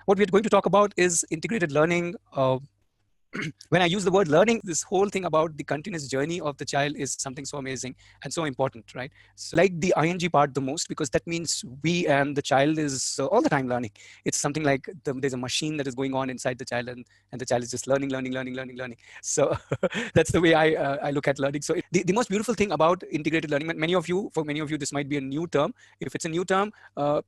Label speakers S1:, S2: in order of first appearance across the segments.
S1: what we're going to talk about is integrated learning. When I use the word learning, this whole thing about the continuous journey of the child is something so amazing and so important, right? So like the ing part the most, because that means we and the child is all the time learning. It's something like there's a machine that is going on inside the child, and the child is just learning. So that's the way I look at learning. So the most beautiful thing about integrated learning, for many of you, this might be a new term. If it's a new term,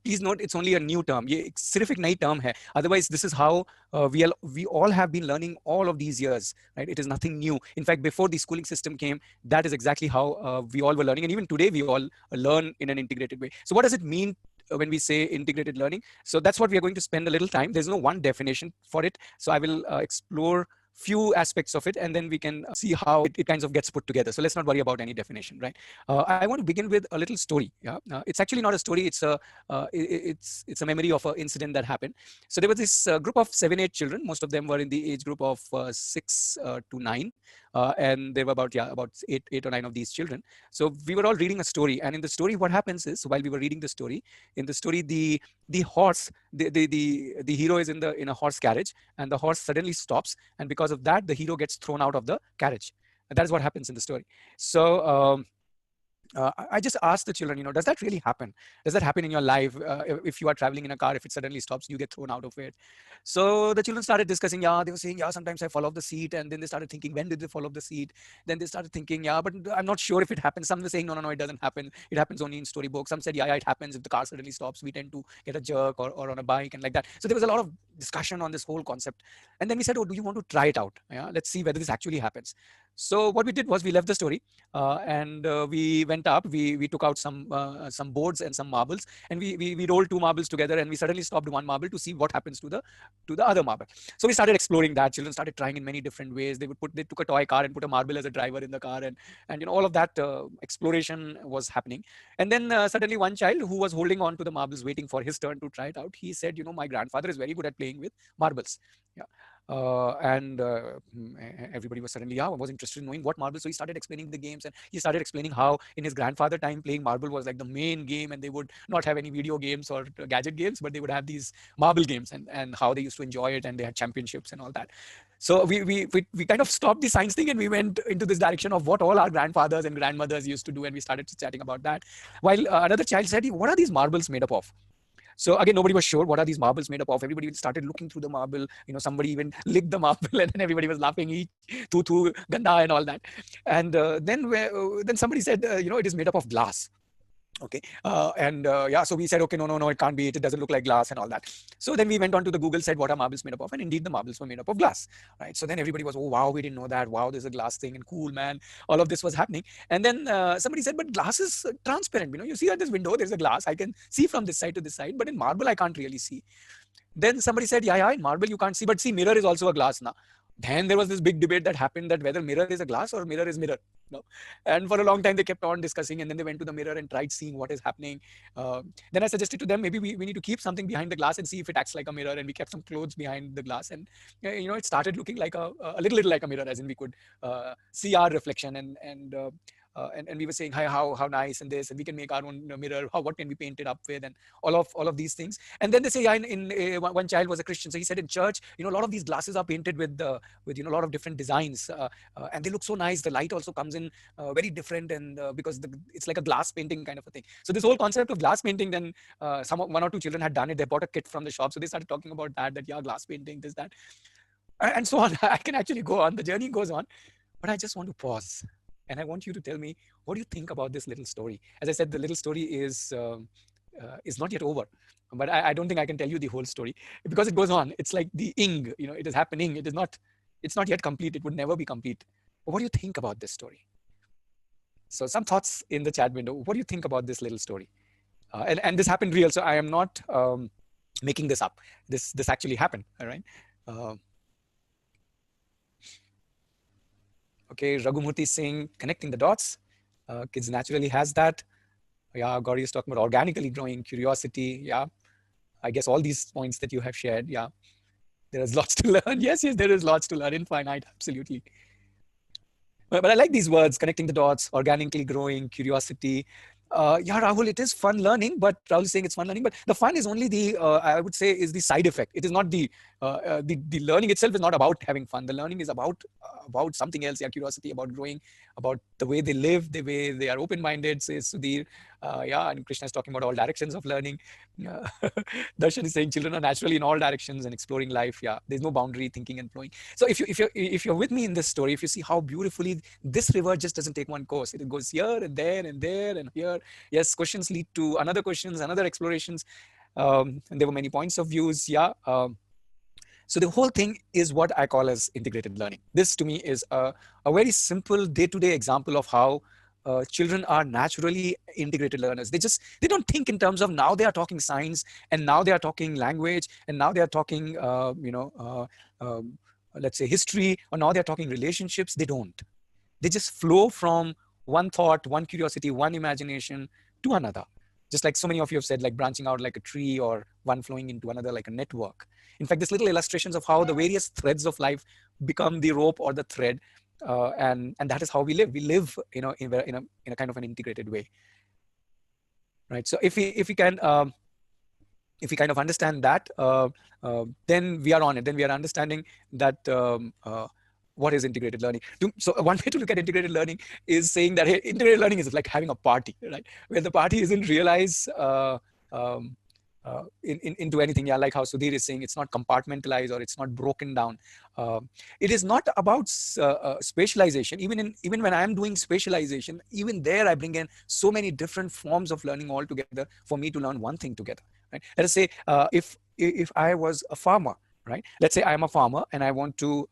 S1: please note it's only a new term. ये एक सिर्फ एक नई term है. Otherwise, this is how we all have been learning all of these years, right? It is nothing new. In fact, before the schooling system came, that is exactly how we all were learning. And even today, we all learn in an integrated way. So what does it mean when we say integrated learning? So that's what we are going to spend a little time. There's no one definition for it. So I will explore few aspects of it, and then we can see how it kinds of gets put together. So let's not worry about any definition, right? I want to begin with a little story. Yeah, it's actually not a story. It's a memory of an incident that happened. So there was this group of 7-8 children. Most of them were in the age group of 6 to 9, and there were about eight or nine of these children. So we were all reading a story, and in the story, what happens is, while we were reading the story, in the story, the horse, the hero is in a horse carriage, and the horse suddenly stops, and because of that, the hero gets thrown out of the carriage. And that is what happens in the story. So I just asked the children, does that really happen? Does that happen in your life? If you are traveling in a car, if it suddenly stops, you get thrown out of it. So the children started discussing, they were saying, sometimes I fall off the seat. And then they started thinking, when did they fall off the seat? Then they started thinking, but I'm not sure if it happens. Some were saying, no, it doesn't happen. It happens only in storybooks. Some said, it happens if the car suddenly stops. We tend to get a jerk or on a bike and like that. So there was a lot of discussion on this whole concept. And then we said, do you want to try it out? Let's see whether this actually happens. So what we did was we left the story and we went up. We took out some boards and some marbles, and we rolled 2 marbles together, and we suddenly stopped 1 marble to see what happens to the other marble. So we started exploring that. Children started trying in many different ways. They took a toy car and put a marble as a driver in the car, and all of that exploration was happening. And then suddenly one child who was holding on to the marbles, waiting for his turn to try it out, he said, my grandfather is very good at playing with marbles. Yeah. And everybody was suddenly was interested in knowing what marbles. So he started explaining the games, and he started explaining how in his grandfather time playing marble was like the main game, and they would not have any video games or gadget games, but they would have these marble games, and how they used to enjoy it, and they had championships and all that. So we kind of stopped the science thing, and we went into this direction of what all our grandfathers and grandmothers used to do, and we started chatting about that. While another child said, what are these marbles made up of? So again, nobody was sure what are these marbles made up of. Everybody started looking through the marble. Somebody even licked the marble, and then everybody was laughing, tu ganda and all that. And then somebody said, it is made up of glass. Okay. So we said, okay, no, it can't be. It doesn't look like glass and all that. So then we went on to the Google, said, what are marbles made up of? And indeed, the marbles were made up of glass, right? So then everybody was, oh, wow, we didn't know that. Wow, there's a glass thing, and cool, man. All of this was happening. And then somebody said, but glass is transparent. You see at this window, there's a glass. I can see from this side to this side, but in marble, I can't really see. Then somebody said, in marble, you can't see, but see, mirror is also a glass now. Then there was this big debate that happened that whether mirror is a glass or mirror is mirror. No. And for a long time, they kept on discussing, and then they went to the mirror and tried seeing what is happening. Then I suggested to them, maybe we need to keep something behind the glass and see if it acts like a mirror. And we kept some clothes behind the glass, and it started looking like a little like a mirror, as in we could see our reflection, and we were saying, how nice, and this, and we can make our own mirror. What can we paint it up with, and all of these things. And then they say, one child was a Christian, so he said in church, a lot of these glasses are painted with a lot of different designs, and they look so nice. The light also comes in very different, and because it's like a glass painting kind of a thing. So this whole concept of glass painting, then one or two children had done it. They bought a kit from the shop, so they started talking about that glass painting, this, that, and so on. I can actually go on. The journey goes on, but I just want to pause. And I want you to tell me, what do you think about this little story? As I said, the little story is not yet over, but I don't think I can tell you the whole story because it goes on. It's like the ing, it is happening. It's not yet complete. It would never be complete. But what do you think about this story? So some thoughts in the chat window. What do you think about this little story? And this happened real. So I am not making this up. This actually happened. All right. Okay, Raghumurthy is saying, connecting the dots. Kids naturally has that. Yeah, Gauri is talking about organically growing, curiosity. Yeah, I guess all these points that you have shared. Yeah, there is lots to learn. Yes, there is lots to learn. Infinite, absolutely. But I like these words, connecting the dots, organically growing, curiosity. Yeah, Rahul, it is fun learning, but Rahul is saying it's fun learning, but the fun is only the, I would say, is the side effect. It is not the learning itself is not about having fun. The learning is about something else. Yeah, curiosity about growing, about the way they live, the way they are open-minded. Says Sudhir. Yeah, and Krishna is talking about all directions of learning. Darshan is saying children are naturally in all directions and exploring life. Yeah, there's no boundary, thinking and flowing. So if you're with me in this story, if you see how beautifully this river just doesn't take one course, it goes here and there and there and here. Yes, questions lead to another questions, another explorations, and there were many points of views. Yeah. So the whole thing is what I call as integrated learning. This to me is a very simple day-to-day example of how children are naturally integrated learners. They don't think in terms of now they are talking science and now they are talking language and now they are talking let's say history, or now they are talking relationships. They don't. They just flow from one thought, one curiosity, one imagination to another. Just like so many of you have said, like branching out like a tree, or one flowing into another like a network. In fact, this little illustrations of how the various threads of life become the rope or the thread, and that is how we live. We live, in a kind of an integrated way, right? So if we can kind of understand that, then we are on it. Then we are understanding that what is integrated learning. So one way to look at integrated learning is saying that, hey, integrated learning is like having a party, right? Where the party isn't realized into anything. Yeah, like how Sudhir is saying, it's not compartmentalized or it's not broken down. It is not about spatialization. Even when I'm doing spatialization, even there I bring in so many different forms of learning all together for me to learn one thing together. Right? Let us say if I was a farmer, right? Let's say I'm a farmer and I want to.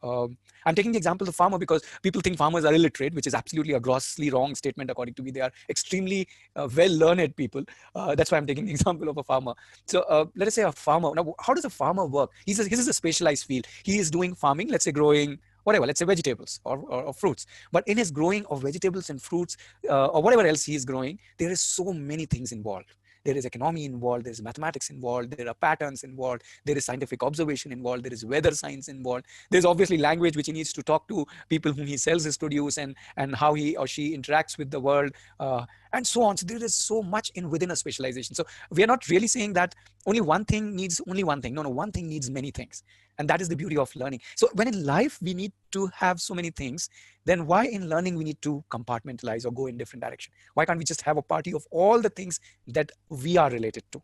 S1: I'm taking the example of farmer because people think farmers are illiterate, which is absolutely a grossly wrong statement according to me. They are extremely well-learned people. That's why I'm taking the example of a farmer. So let us say a farmer. Now, how does a farmer work? This is a specialized field. He is doing farming, let's say growing whatever, let's say vegetables or fruits. But in his growing of vegetables and fruits or whatever else he is growing, there is so many things involved. There is economy involved, there is mathematics involved, there are patterns involved, there is scientific observation involved, there is weather science involved. There's obviously language which he needs to talk to people whom he sells his produce, and how he or she interacts with the world, and so on. So there is so much within a specialization. So we are not really saying that only one thing needs only one thing. No, one thing needs many things. And that is the beauty of learning. So when in life we need to have so many things, then why in learning we need to compartmentalize or go in different direction? Why can't we just have a party of all the things that we are related to,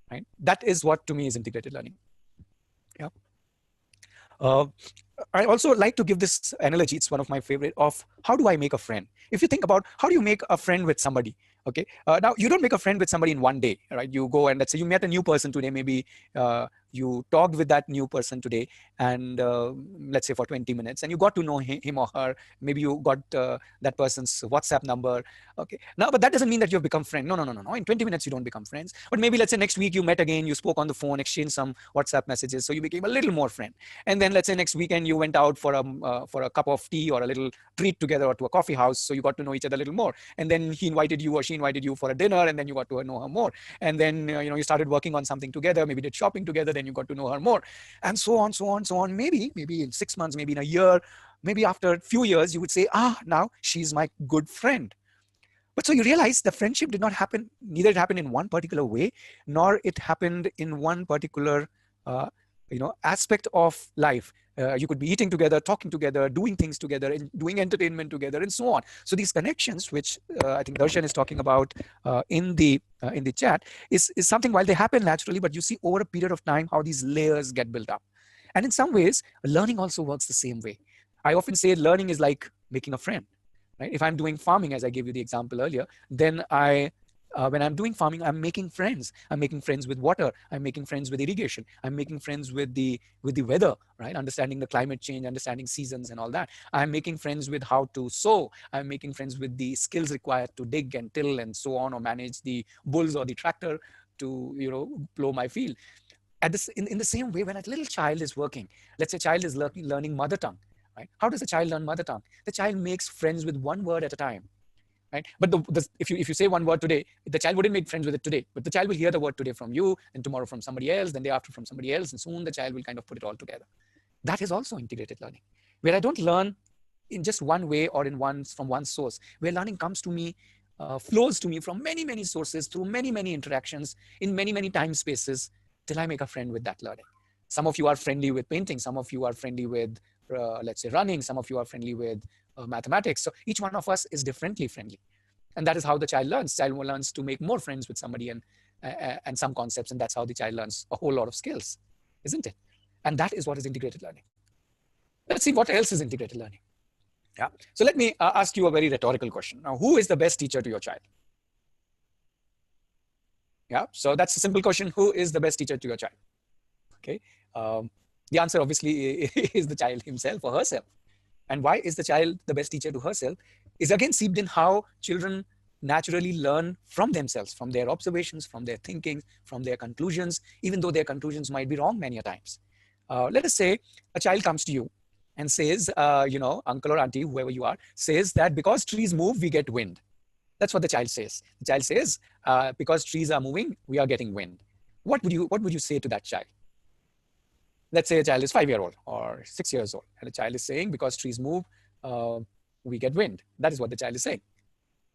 S1: right? That is what to me is integrated learning. Yeah. I also like to give this analogy. It's one of my favorite, of how do I make a friend? If you think about how do you make a friend with somebody, okay? Now you don't make a friend with somebody in one day, right? You go and let's say you met a new person today, maybe you talked with that new person today, and let's say for 20 minutes, and you got to know him or her. Maybe you got that person's WhatsApp number. Okay. Now, but that doesn't mean that you've become friends. No. In 20 minutes, you don't become friends. But maybe let's say next week you met again, you spoke on the phone, exchanged some WhatsApp messages, so you became a little more friend. And then let's say next weekend you went out for a cup of tea or a little treat together, or to a coffee house, so you got to know each other a little more. And then he invited you or she invited you for a dinner, and then you got to know her more. And then you started working on something together, maybe did shopping together, then you got to know her more, and so on, so on, so on. Maybe in 6 months, maybe in a year, maybe after a few years, you would say, now she's my good friend. But so you realize the friendship did not happen, neither it happened in one particular way, nor it happened in one particular aspect of life. You could be eating together, talking together, doing things together, and doing entertainment together, and so on. So these connections, which I think Darshan is talking about in the chat, is something, while they happen naturally, but you see over a period of time how these layers get built up. And in some ways, learning also works the same way. I often say learning is like making a friend, right? If I'm doing farming, as I gave you the example earlier, then when I'm doing farming, I'm making friends. I'm making friends with water. I'm making friends with irrigation. I'm making friends with the weather, right? Understanding the climate change, understanding seasons and all that. I'm making friends with how to sow. I'm making friends with the skills required to dig and till and so on, or manage the bulls or the tractor to plow my field. In the same way, when a little child is working, let's say a child is learning mother tongue, right? How does a child learn mother tongue? The child makes friends with one word at a time. Right? But if you say one word today, the child wouldn't make friends with it today, but the child will hear the word today from you, and tomorrow from somebody else, then day after from somebody else, and soon the child will kind of put it all together. That is also integrated learning, where I don't learn in just one way or from one source, where learning comes to me flows to me from many, many sources, through many, many interactions, in many, many time spaces, till I make a friend with that learning. Some of you are friendly with painting. Some of you are friendly with, let's say, running. Some of you are friendly with mathematics. So each one of us is differently friendly. And that is how the child learns. Child learns to make more friends with somebody and some concepts. And that's how the child learns a whole lot of skills, isn't it? And that is what is integrated learning. Let's see what else is integrated learning. Yeah. So let me ask you a very rhetorical question. Now, who is the best teacher to your child? Yeah. So that's a simple question. Who is the best teacher to your child? Okay. The answer obviously is the child himself or herself. And why is the child the best teacher to herself? Is again seeped in how children naturally learn from themselves, from their observations, from their thinking, from their conclusions, even though their conclusions might be wrong many a times. Let us say a child comes to you and says, uncle or auntie, whoever you are, says that because trees move, we get wind. That's what the child says. The child says, because trees are moving, we are getting wind. What would you say to that child? Let's say a child is 5-year-old or 6 years old, and the child is saying, because trees move, we get wind. That is what the child is saying.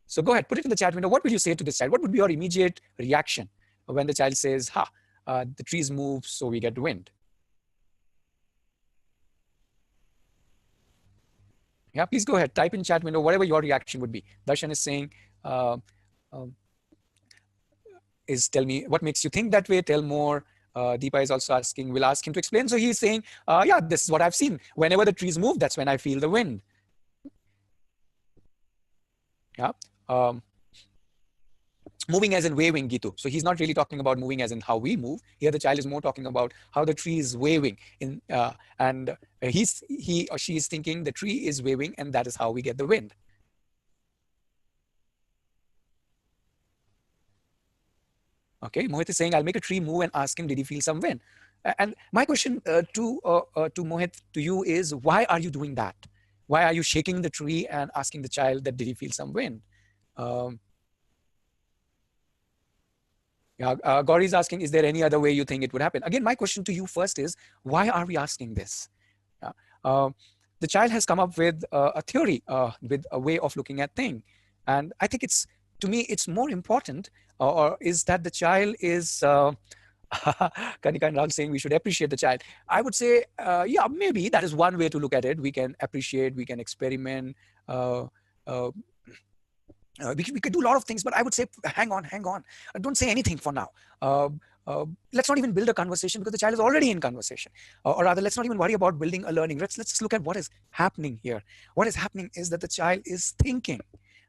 S1: So go ahead, put it in the chat window. What will you say to this child? What would be your immediate reaction when the child says, the trees move, so we get wind? Yeah, please go ahead, type in chat window, whatever your reaction would be. Darshan is saying, tell me, what makes you think that way? Tell more. Deepa is also asking, we'll ask him to explain. So he's saying, yeah, this is what I've seen. Whenever the trees move, that's when I feel the wind. Yeah. Moving as in waving, Gitu. So he's not really talking about moving as in how we move. Here the child is more talking about how the tree is waving. And he or she is thinking the tree is waving, and that is how we get the wind. Okay, Mohit is saying, I'll make a tree move and ask him, did he feel some wind? And my question to Mohit, to you is, why are you doing that? Why are you shaking the tree and asking the child that did he feel some wind? Gauri is asking, is there any other way you think it would happen? Again, my question to you first is, why are we asking this? The child has come up with a theory, with a way of looking at things. And I think to me, it's more important, or is that the child is, Kanika and Rahul saying we should appreciate the child. I would say, yeah, maybe that is one way to look at it. We can appreciate, we can experiment. We could do a lot of things, but I would say, hang on. Don't say anything for now. Let's not even build a conversation, because the child is already in conversation. Or rather, let's not even worry about building a learning. Let's just look at what is happening here. What is happening is that the child is thinking.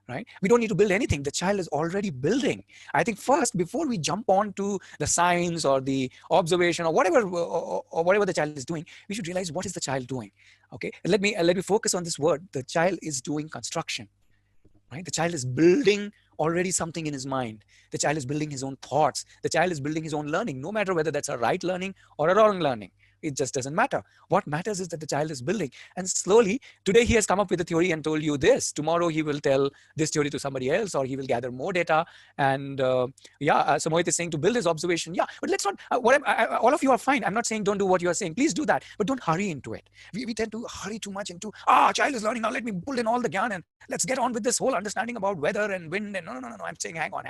S1: Right? We don't need to build anything. The child is already building. I think first, before we jump on to the science or the observation or whatever the child is doing, we should realize, what is the child doing? Okay, let me focus on this word. The child is doing construction. Right? The child is building already something in his mind. The child is building his own thoughts. The child is building his own learning, no matter whether that's a right learning or a wrong learning. It just doesn't matter. What matters is that the child is building. And slowly, today he has come up with a theory and told you this. Tomorrow he will tell this theory to somebody else, or he will gather more data. And so Mohit is saying to build his observation. Yeah, but let's not, all of you are fine. I'm not saying don't do what you are saying. Please do that, but don't hurry into it. We tend to hurry too much into, child is learning, now let me pull in all the gyan and let's get on with this whole understanding about weather and wind. And no. I'm saying, hang on.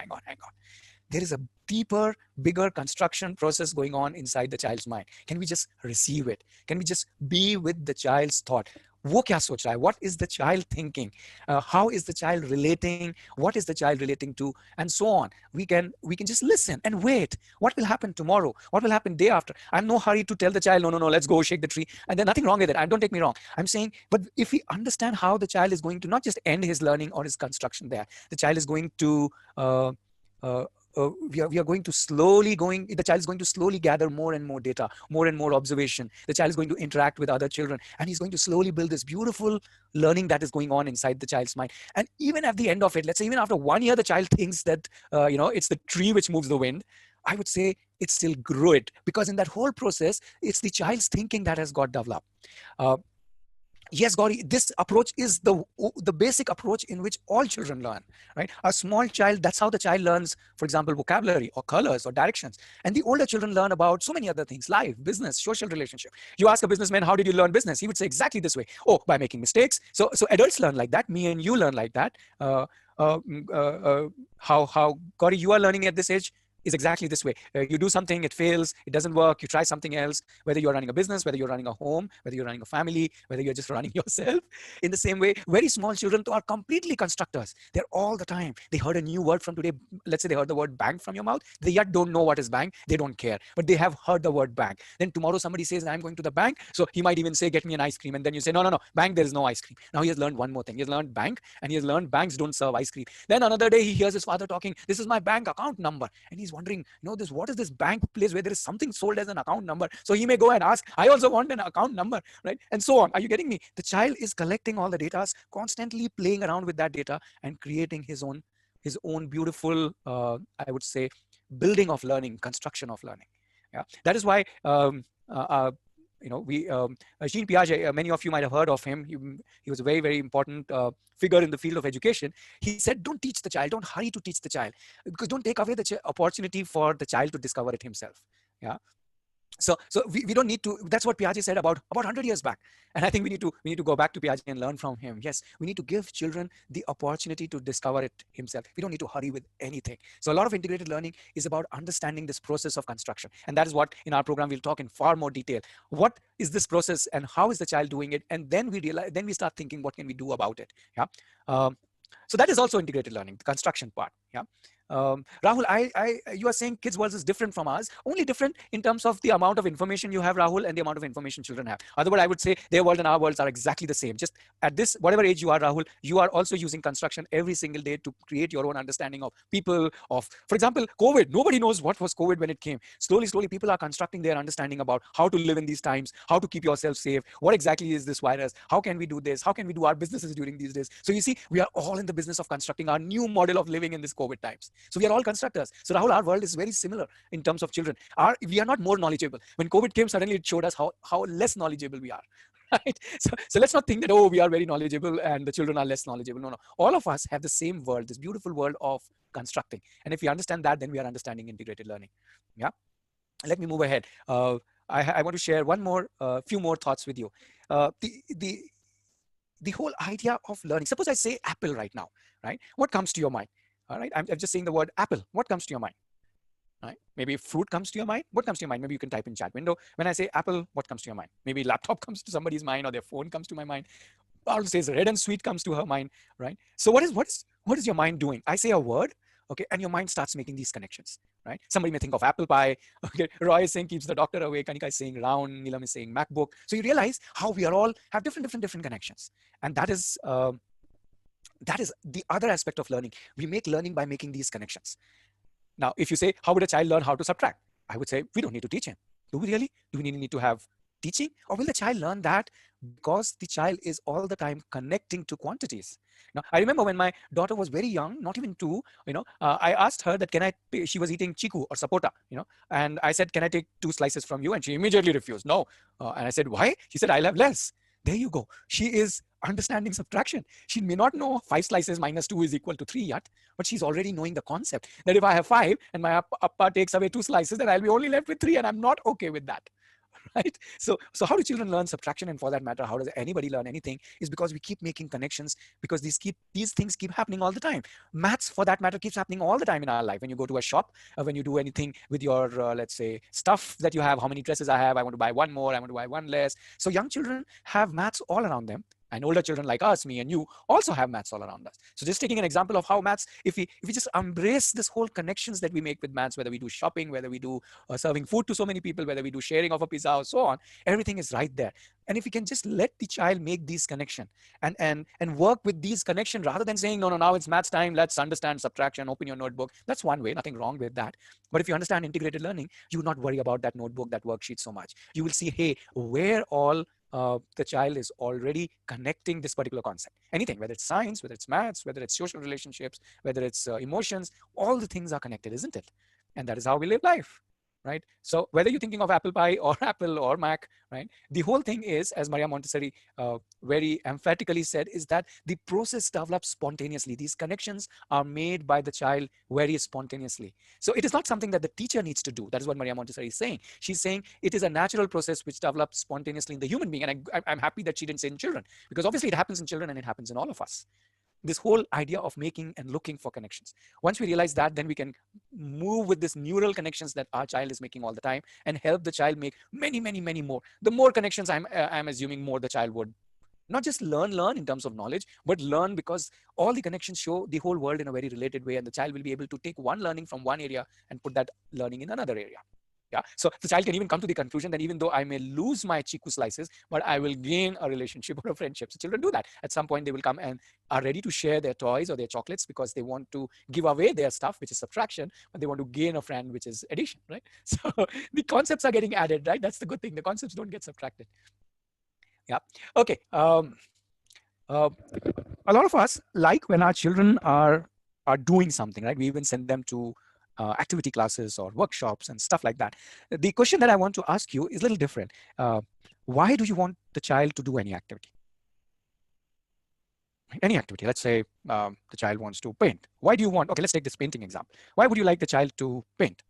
S1: There is a deeper, bigger construction process going on inside the child's mind. Can we just receive it? Can we just be with the child's thought? वो क्या सोच रहा है? What is the child thinking? How is the child relating? What is the child relating to? And so on. We can just listen and wait. What will happen tomorrow? What will happen day after? I'm no hurry to tell the child, no, let's go shake the tree. And there's nothing wrong with it. Don't take me wrong. I'm saying, but if we understand how the child is going to not just end his learning or his construction there, the child is going to the child is going to slowly gather more and more data, more and more observation. The child is going to interact with other children, and he's going to slowly build this beautiful learning that is going on inside the child's mind. And even at the end of it, let's say even after 1 year, the child thinks that, it's the tree which moves the wind. I would say it's still good, because in that whole process, it's the child's thinking that has got developed. Yes, Gauri, this approach is the basic approach in which all children learn, right? A small child, that's how the child learns, for example, vocabulary or colors or directions. And the older children learn about so many other things: life, business, social relationship. You ask a businessman, how did you learn business? He would say exactly this way: oh, by making mistakes. So adults learn like that. Me and you learn like that. Uh, mm, uh, uh, how Gauri, you are learning at this age is exactly this way. You do something, it fails, it doesn't work, you try something else, whether you're running a business, whether you're running a home, whether you're running a family, whether you're just running yourself. In the same way, very small children are completely constructors. They're all the time. They heard a new word from today. Let's say they heard the word bank from your mouth. They yet don't know what is bank. They don't care, but they have heard the word bank. Then tomorrow somebody says, I'm going to the bank. So he might even say, get me an ice cream. And then you say, no, no, no, bank, there is no ice cream. Now he has learned one more thing. He has learned bank, and he has learned banks don't serve ice cream. Then another day he hears his father talking, this is my bank account number. And he's wondering, this, what is this bank place where there is something sold as an account number? So he may go and ask, I also want an account number, right? And so on. Are you getting me? The child is collecting all the data, constantly playing around with that data and creating his own beautiful, I would say, building of learning, construction of learning. Yeah, that is why Jean Piaget, many of you might have heard of him. He was a very, very important figure in the field of education. He said, don't teach the child, don't hurry to teach the child, because don't take away the opportunity for the child to discover it himself. Yeah. So we don't need to. That's what Piaget said about 100 years back, and I think we need to go back to Piaget and learn from him. Yes, we need to give children the opportunity to discover it himself. We don't need to hurry with anything. So a lot of integrated learning is about understanding this process of construction, and that is what in our program we'll talk in far more detail. What is this process, and how is the child doing it? And then we start thinking, what can we do about it? Yeah. So that is also integrated learning, the construction part. Yeah. Rahul, you are saying kids' world is different from ours, only different in terms of the amount of information you have, Rahul, and the amount of information children have. Otherwise, I would say their world and our worlds are exactly the same. Just at this, whatever age you are, Rahul, you are also using construction every single day to create your own understanding of people, for example, COVID. Nobody knows what was COVID when it came. Slowly, people are constructing their understanding about how to live in these times, how to keep yourself safe, what exactly is this virus, how can we do this, how can we do our businesses during these days. So you see, we are all in the business of constructing our new model of living in this COVID times. So we are all constructors. So Rahul, our world is very similar in terms of children. We are not more knowledgeable. When COVID came, suddenly it showed us how less knowledgeable we are. Right? So let's not think that, oh, we are very knowledgeable and the children are less knowledgeable. No. All of us have the same world, this beautiful world of constructing. And if we understand that, then we are understanding integrated learning. Yeah. Let me move ahead. I want to share few more thoughts with you. The whole idea of learning. Suppose I say apple right now, right? What comes to your mind? All right, I'm just saying the word apple. What comes to your mind? Right? Maybe fruit comes to your mind. What comes to your mind? Maybe you can type in chat window. When I say apple, what comes to your mind? Maybe laptop comes to somebody's mind, or their phone comes to my mind. Or says red and sweet comes to her mind, right? So what is your mind doing? I say a word, okay, and your mind starts making these connections, right? Somebody may think of apple pie. Okay, Roy is saying keeps the doctor away. Kanika is saying round. Neelam is saying MacBook. So you realize how we are all have different connections, and that is the other aspect of learning. We make learning by making these connections. Now, if you say, how would a child learn how to subtract? I would say, we don't need to teach him. Do we really? Do we need to have teaching? Or will the child learn that because the child is all the time connecting to quantities? Now, I remember when my daughter was very young, not even 2, I asked her that she was eating chiku or sapota, and I said, can I take 2 slices from you? And she immediately refused. No. And I said, why? She said, I'll have less. There you go. She is understanding subtraction. She may not know 5 slices minus 2 is equal to 3 yet, but she's already knowing the concept that if I have 5 and my appa takes away 2 slices, then I'll be only left with 3, and I'm not okay with that. Right? So how do children learn subtraction? And for that matter, how does anybody learn anything? Is because we keep making connections, because these things keep happening all the time. Maths, for that matter, keeps happening all the time in our life. When you go to a shop, when you do anything with your, let's say, stuff that you have, how many dresses I have, I want to buy one more, I want to buy one less. So young children have maths all around them. And older children like us, me and you, also have maths all around us. So just taking an example of how maths, if we just embrace this whole connections that we make with maths, whether we do shopping, whether we do serving food to so many people, whether we do sharing of a pizza or so on, everything is right there. And if we can just let the child make these connections and work with these connections rather than saying, no, now it's maths time, let's understand subtraction, open your notebook. That's one way, nothing wrong with that. But if you understand integrated learning, you will not worry about that notebook, that worksheet so much. You will see, hey, where all the child is already connecting this particular concept. Anything, whether it's science, whether it's maths, whether it's social relationships, whether it's emotions, all the things are connected, isn't it? And that is how we live life. right? So whether you're thinking of apple pie or apple or Mac, right? The whole thing is, as Maria Montessori very emphatically said, is that the process develops spontaneously. These connections are made by the child very spontaneously. So it is not something that the teacher needs to do. That is what Maria Montessori is saying. She's saying it is a natural process which develops spontaneously in the human being. And I'm happy that she didn't say in children, because obviously it happens in children and it happens in all of us. This whole idea of making and looking for connections. Once we realize that, then we can move with this neural connections that our child is making all the time and help the child make many, many, many more. The more connections I'm assuming, more the child would not just learn in terms of knowledge, but learn because all the connections show the whole world in a very related way, and the child will be able to take one learning from one area and put that learning in another area. Yeah. So the child can even come to the conclusion that even though I may lose my chiku slices, but I will gain a relationship or a friendship. So children do that. At some point, they will come and are ready to share their toys or their chocolates because they want to give away their stuff, which is subtraction, but they want to gain a friend, which is addition, right? So the concepts are getting added, right? That's the good thing. The concepts don't get subtracted. Yeah. Okay. A lot of us like when our children are doing something, right? We even send them to activity classes or workshops and stuff like that. The question that I want to ask you is a little different. Why do you want the child to do any activity? Any activity. Let's say the child wants to paint. Why do you want? Okay, let's take this painting example. Why would you like the child to paint?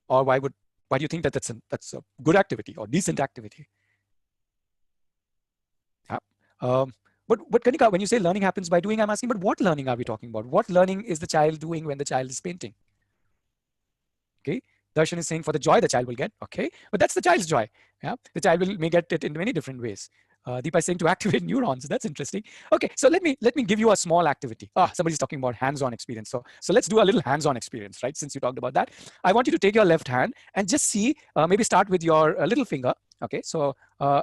S1: Or why do you think that that's a good activity or decent activity? Yeah. But Kanika, when you say learning happens by doing, I'm asking, but what learning are we talking about? What learning is the child doing when the child is painting? Okay. Darshan is saying for the joy the child will get. Okay. But that's the child's joy. Yeah. The child may get it in many different ways. Deepa is saying to activate neurons. That's interesting. Okay. So let me give you a small activity. Somebody's talking about hands-on experience. So let's do a little hands-on experience, right? Since you talked about that, I want you to take your left hand and just see, maybe start with your little finger. Okay. So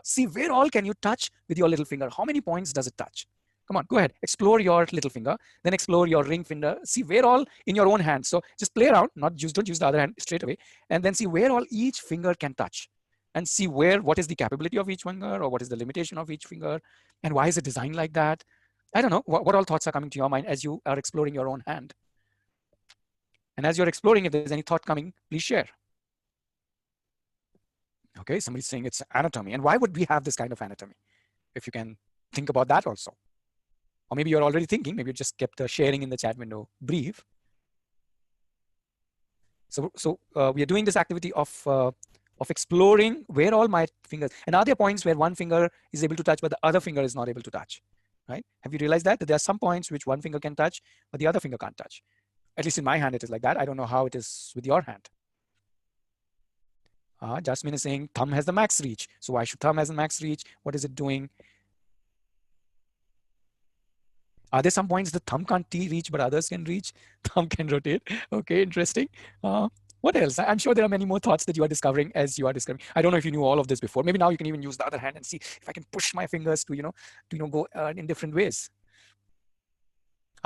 S1: see where all can you touch with your little finger? How many points does it touch? Come on, go ahead. Explore your little finger, then explore your ring finger. See where all in your own hand. So just play around, don't use the other hand straight away, and then see where all each finger can touch, and see what is the capability of each finger, or what is the limitation of each finger, and why is it designed like that? I don't know. What all thoughts are coming to your mind as you are exploring your own hand? And as you're exploring, if there's any thought coming, please share. Okay, somebody's saying it's anatomy. And why would we have this kind of anatomy? If you can think about that also. Or maybe you're already thinking, maybe you just kept the sharing in the chat window brief. So we are doing this activity of exploring where all my fingers, and are there points where one finger is able to touch, but the other finger is not able to touch, right? Have you realized that there are some points which one finger can touch, but the other finger can't touch? At least in my hand, it is like that. I don't know how it is with your hand. Jasmine is saying thumb has the max reach. So why should thumb has the max reach? What is it doing? Are there some points the thumb can't reach, but others can reach? Thumb can rotate. Okay, interesting. What else? I'm sure there are many more thoughts that you are discovering as you are discovering. I don't know if you knew all of this before. Maybe now you can even use the other hand and see if I can push my fingers to, go in different ways.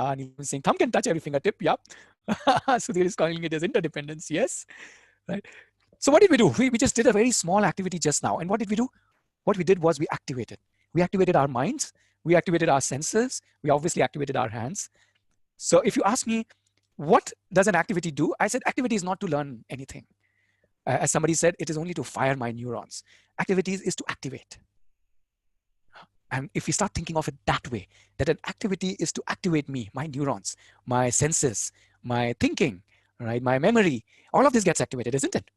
S1: Neil is saying thumb can touch every fingertip. Yeah. Sudhir is calling it as interdependence. Yes. Right. So what did we do? We just did a very small activity just now. And what did we do? What we did was we activated. We activated our minds. We activated our senses. We obviously activated our hands. So if you ask me, what does an activity do? I said activity is not to learn anything. As somebody said, it is only to fire my neurons. Activities is to activate. And if we start thinking of it that way, that an activity is to activate me, my neurons, my senses, my thinking, right, my memory, all of this gets activated, isn't it?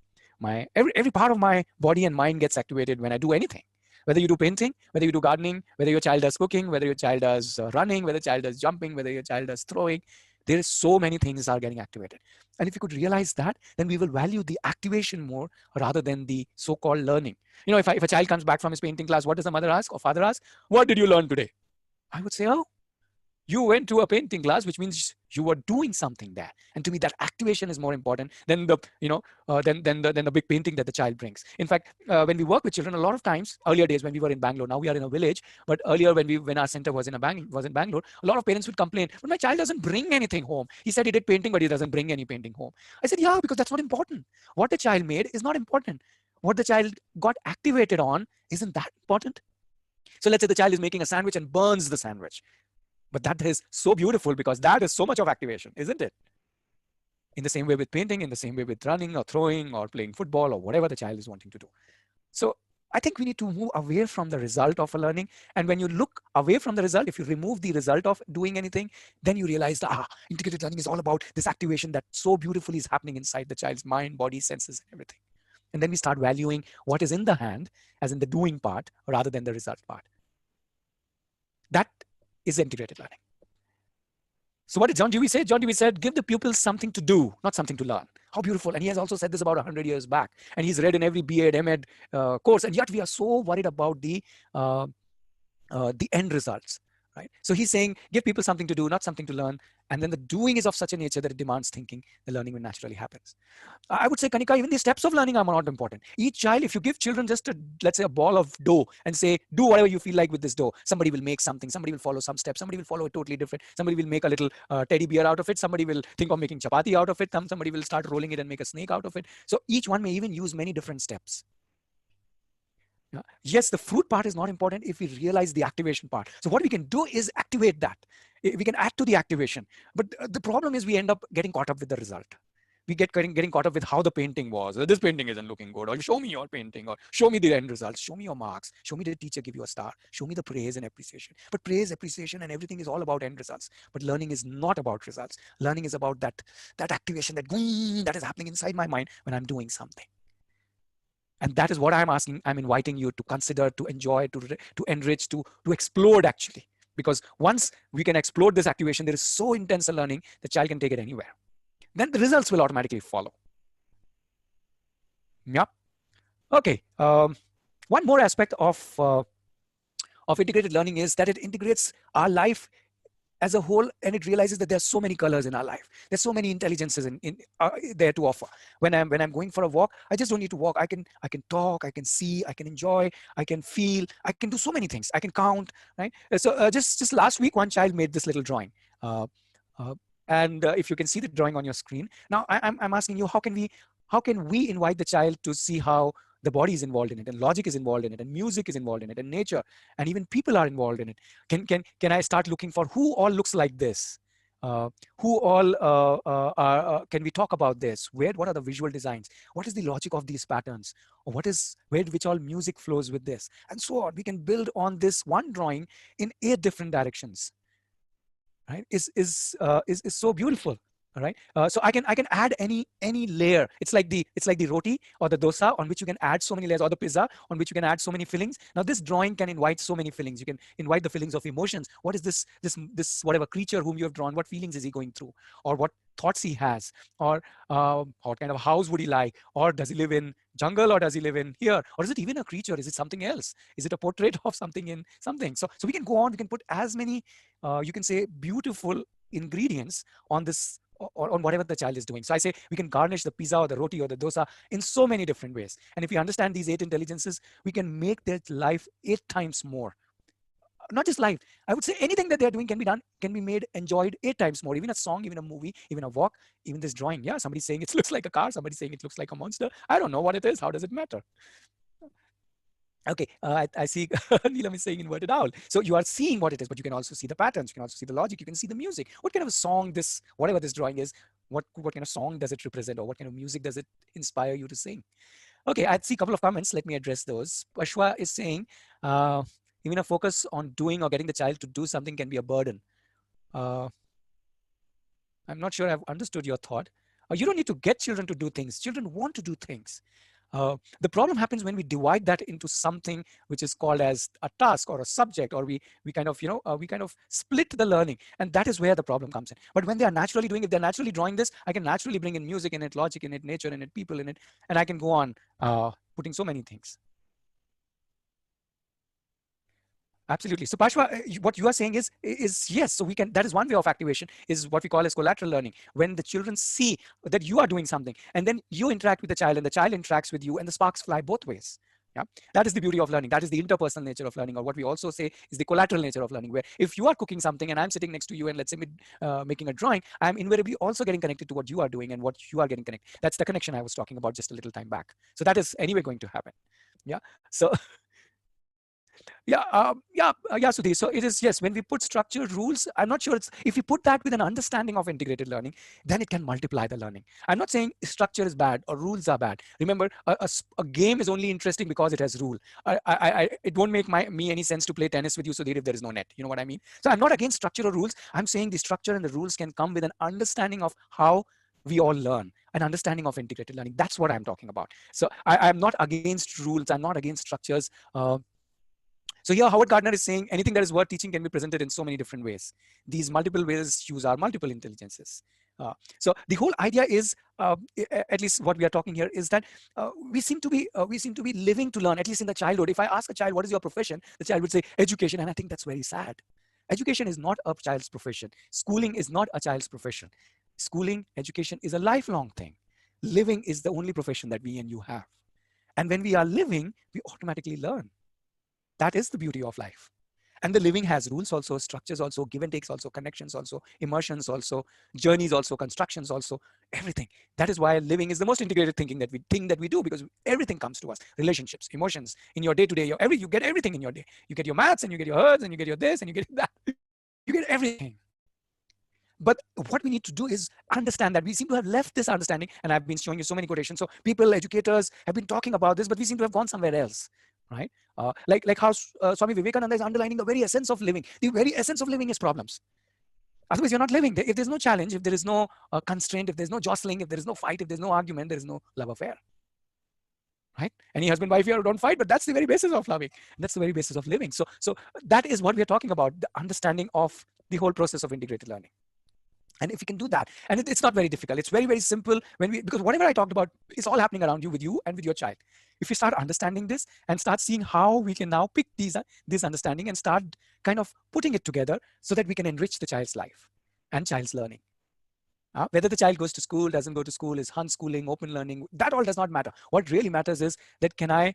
S1: Every part of my body and mind gets activated when I do anything. Whether you do painting, whether you do gardening, whether your child does cooking, whether your child does running, whether your child does jumping, whether your child does throwing, there is so many things are getting activated. And if you could realize that, then we will value the activation more rather than the so-called learning. If a child comes back from his painting class, what does the mother ask or father ask? What did you learn today? I would say, oh, you went to a painting class, which means you were doing something there. And to me, that activation is more important than the, than the big painting that the child brings. In fact, when we work with children, a lot of times, earlier days when we were in Bangalore, now we are in a village, but earlier when our center was in Bangalore, a lot of parents would complain, but my child doesn't bring anything home. He said he did painting, but he doesn't bring any painting home. I said, yeah, because that's not important. What the child made is not important. What the child got activated on, isn't that important? So let's say the child is making a sandwich and burns the sandwich. But that is so beautiful because that is so much of activation, isn't it? In the same way with painting, in the same way with running or throwing or playing football or whatever the child is wanting to do. So I think we need to move away from the result of a learning. And when you look away from the result, if you remove the result of doing anything, then you realize that integrated learning is all about this activation that so beautifully is happening inside the child's mind, body, senses, and everything. And then we start valuing what is in the hand, as in the doing part, rather than the result part. That is integrated learning. So what did John Dewey say? John Dewey said, give the pupils something to do, not something to learn. How beautiful. And he has also said this about 100 years back. And he's read in every B.Ed, M.Ed course. And yet we are so worried about the end results, right? So he's saying, give people something to do, not something to learn. And then the doing is of such a nature that it demands thinking. The learning will naturally happen. I would say, Kanika, even the steps of learning are not important. Each child, if you give children just let's say a ball of dough and say, do whatever you feel like with this dough. Somebody will make something. Somebody will follow some steps. Somebody will follow it totally different. Somebody will make a little teddy bear out of it. Somebody will think of making chapati out of it. Somebody will start rolling it and make a snake out of it. So each one may even use many different steps. Yes, the fruit part is not important if we realize the activation part. So what we can do is activate that. We can add to the activation. But the problem is we end up getting caught up with the result. We getting caught up with how the painting was. This painting isn't looking good. Or show me your painting. Or show me the end results. Show me your marks. Show me the teacher give you a star. Show me the praise and appreciation. But praise, appreciation, and everything is all about end results. But learning is not about results. Learning is about that activation, that is happening inside my mind when I'm doing something. And that is what I'm asking. I'm inviting you to consider, to enjoy, to enrich, to explode actually. Because once we can explode this activation, there is so intense a learning, the child can take it anywhere. Then the results will automatically follow. Yeah. Okay. One more aspect of integrated learning is that it integrates our life as a whole, and it realizes that there's so many colors in our life. There's so many intelligences there to offer. When I'm going for a walk, I just don't need to walk. I can talk, I can see, I can enjoy, I can feel, I can do so many things. I can count, right? So just last week, one child made this little drawing. And if you can see the drawing on your screen, now I'm asking you, how can we invite the child to see how the body is involved in it, and logic is involved in it, and music is involved in it, and nature, and even people are involved in it. Can I start looking for who all looks like this? Who all can we talk about this? What are the visual designs? What is the logic of these patterns? Or which all music flows with this? And so on. We can build on this one drawing in 8 different directions. Right? Is so beautiful. All right. So I can add any layer. It's like the roti or the dosa on which you can add so many layers, or the pizza on which you can add so many fillings. Now this drawing can invite so many fillings. You can invite the fillings of emotions. What is this whatever creature whom you have drawn? What feelings is he going through, or what thoughts he has, or what kind of house would he like, or does he live in jungle, or does he live in here, or is it even a creature? Is it something else? Is it a portrait of something in something? So we can go on. We can put as many you can say beautiful ingredients on this, or on whatever the child is doing. So I say we can garnish the pizza or the roti or the dosa in so many different ways. And if we understand these 8 intelligences, we can make their life 8 times more. Not just life. I would say anything that they're doing can be made, enjoyed 8 times more. Even a song, even a movie, even a walk, even this drawing. Yeah, somebody's saying it looks like a car. Somebody's saying it looks like a monster. I don't know what it is. How does it matter? Okay, I see Neelam is saying inverted owl. So you are seeing what it is, but you can also see the patterns. You can also see the logic. You can see the music. What kind of a song whatever this drawing is, what kind of song does it represent, or what kind of music does it inspire you to sing? Okay, I see a couple of comments. Let me address those. Pashwa is saying, even a focus on doing or getting the child to do something can be a burden. I'm not sure I've understood your thought. You don't need to get children to do things. Children want to do things. The problem happens when we divide that into something which is called as a task or a subject, or we kind of split the learning, and that is where the problem comes in. But when they are naturally doing, if they're naturally drawing this, I can naturally bring in music in it, logic in it, nature in it, people in it, and I can go on putting so many things. Absolutely. So Pashwa, what you are saying is yes. So that is one way of activation, is what we call as collateral learning. When the children see that you are doing something, and then you interact with the child, and the child interacts with you, and the sparks fly both ways. Yeah, that is the beauty of learning. That is the interpersonal nature of learning, or what we also say is the collateral nature of learning, where if you are cooking something and I'm sitting next to you and let's say making a drawing, I'm invariably also getting connected to what you are doing and what you are getting connected. That's the connection I was talking about just a little time back. So that is anyway going to happen. Yeah. So Sudhir. So it is, yes, when we put structured rules, I'm not sure it's, if we put that with an understanding of integrated learning, then it can multiply the learning. I'm not saying structure is bad or rules are bad. Remember, a game is only interesting because it has rule. It won't make me any sense to play tennis with you, Sudhir, if there is no net. You know what I mean? So I'm not against structure or rules. I'm saying the structure and the rules can come with an understanding of how we all learn, an understanding of integrated learning. That's what I'm talking about. So I'm not against rules. I'm not against structures. So here, Howard Gardner is saying anything that is worth teaching can be presented in so many different ways. These multiple ways use our multiple intelligences. So the whole idea is, at least what we are talking here, is that we seem to be living to learn. At least in the childhood, if I ask a child what is your profession, the child would say education, and I think that's very sad. Education is not a child's profession. Schooling is not a child's profession. Schooling, education is a lifelong thing. Living is the only profession that we and you have. And when we are living, we automatically learn. That is the beauty of life. And the living has rules also, structures also, give and takes also, connections also, immersions also, journeys also, constructions also, everything. That is why living is the most integrated thinking that we do, because everything comes to us. Relationships, emotions, in your day-to-day, you get everything in your day. You get your maths, and you get your herds, and you get your this, and you get that. You get everything. But what we need to do is understand that we seem to have left this understanding, and I've been showing you so many quotations. So people, educators have been talking about this, but we seem to have gone somewhere else, right? Like how Swami Vivekananda is underlining the very essence of living. The very essence of living is problems. Otherwise, you're not living. If there's no challenge, if there is no constraint, if there's no jostling, if there is no fight, if there's no argument, there is no love affair, right? Any husband, wife here don't fight, but that's the very basis of loving. That's the very basis of living. So that is what we're talking about, the understanding of the whole process of integrated learning. And if we can do that, and it's not very difficult, it's very, very simple, because whatever I talked about is all happening around you, with you and with your child. If you start understanding this and start seeing how we can now pick this understanding and start kind of putting it together so that we can enrich the child's life and child's learning. Whether the child goes to school, doesn't go to school, is unschooling, open learning, that all does not matter. What really matters is that can I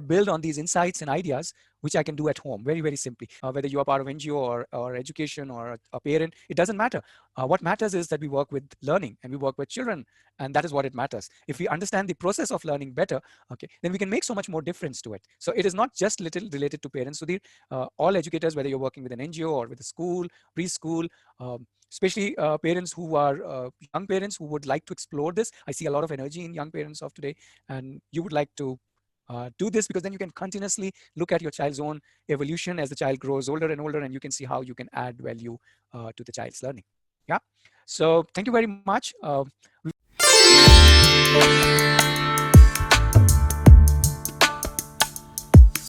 S1: build on these insights and ideas, which I can do at home, very, very simply. Whether you are part of NGO or education or a parent, it doesn't matter. What matters is that we work with learning and we work with children, and that is what it matters. If we understand the process of learning better, okay, then we can make so much more difference to it. So it is not just little related to parents. So all educators, whether you're working with an NGO or with a school, preschool, especially parents who are young parents who would like to explore this. I see a lot of energy in young parents of today, and you would like to do this, because then you can continuously look at your child's own evolution as the child grows older and older, and you can see how you can add value to the child's learning. Yeah. So thank you very much.